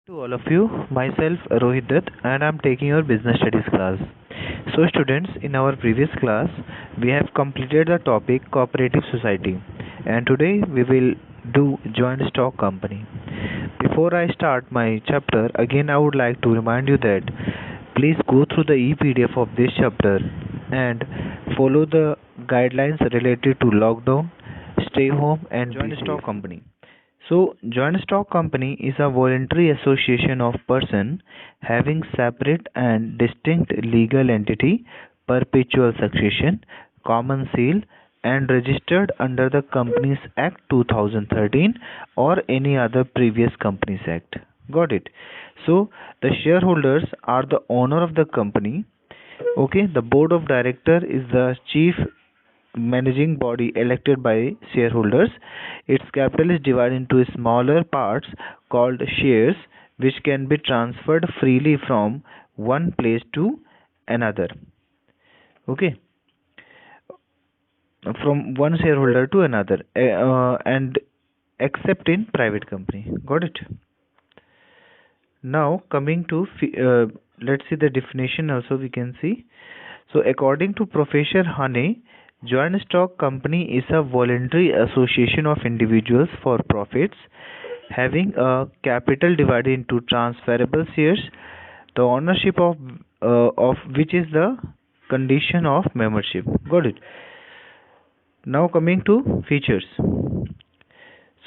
To all of you, myself Rohit Dutt, and I'm taking your business studies class. So, students, in our previous class, we have completed the topic cooperative society, and today we will do joint stock company. Before I start my chapter, again I would like to remind you that please go through the e-PDF of this chapter and follow the guidelines related to lockdown, stay home, and joint stock company. So, joint stock company is a voluntary association of persons having separate and distinct legal entity, perpetual succession, common seal, and registered under the Companies Act 2013 or any other previous Companies Act. Got it? So, the shareholders are the owner of the company. Okay, the board of director is the chief managing body elected by shareholders. Its capital is divided into smaller parts called shares, which can be transferred freely from one place to another. Okay, from one shareholder to another, and except in private company. Got it? Now coming to let's see the definition also we can see. So according to Professor Honey, joint stock company is a voluntary association of individuals for profits having a capital divided into transferable shares, the ownership of which is the condition of membership. Got it? Now coming to features.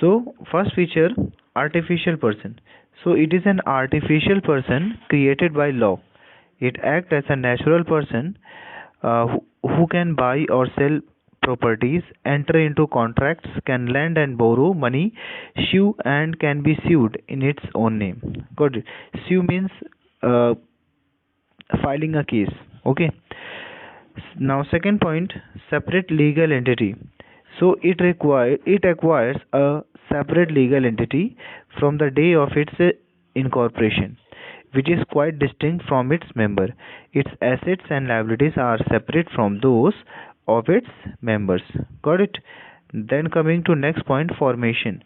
So first feature, artificial person. So it is an artificial person created by law. It acts as a natural person who can buy or sell properties, enter into contracts, can lend and borrow money, sue and can be sued in its own name. Got it? Sue means uh, filing a case. Okay. Now second point, separate legal entity. So it acquires a separate legal entity from the day of its incorporation, which is quite distinct from its member. Its assets and liabilities are separate from those of its members. Got it? Then coming to next point, formation.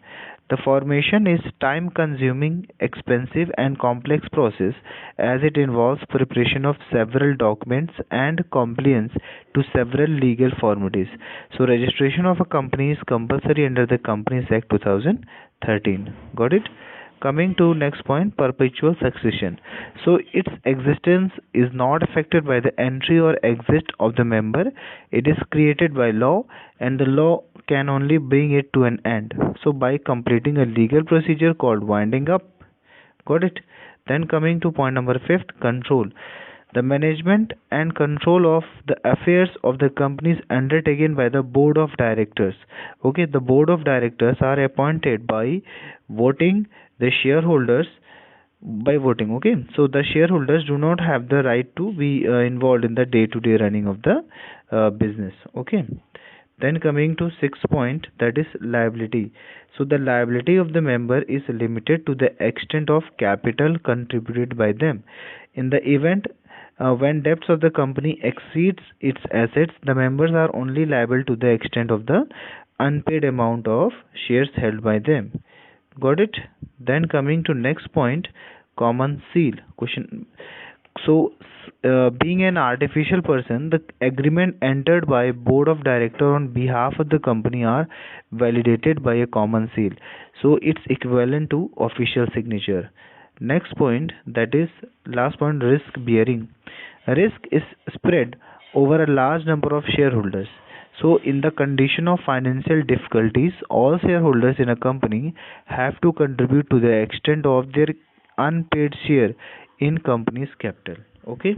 The formation is time consuming, expensive and complex process as it involves preparation of several documents and compliance to several legal formalities. So registration of a company is compulsory under the Companies Act 2013. Got it? Coming to next point, perpetual succession. So its existence is not affected by the entry or exit of the member. It is created by law and the law can only bring it to an end. So by completing a legal procedure called winding up. Got it? Then coming to point number fifth, control. The management and control of the affairs of the company is undertaken by the board of directors. Okay, the board of directors are appointed by voting the shareholders by voting. Okay, so the shareholders do not have the right to be involved in the day to day running of the business. Okay, then coming to sixth point, that is liability. So the liability of the member is limited to the extent of capital contributed by them. In the event when debts of the company exceeds its assets, the members are only liable to the extent of the unpaid amount of shares held by them. Got it? Then coming to next point, common seal. Question. So, being an artificial person, the agreement entered by board of director on behalf of the company are validated by a common seal. So, it's equivalent to official signature. Next point, that is last point, risk bearing. Risk is spread over a large number of shareholders. So, in the condition of financial difficulties, all shareholders in a company have to contribute to the extent of their unpaid share in company's capital. Okay.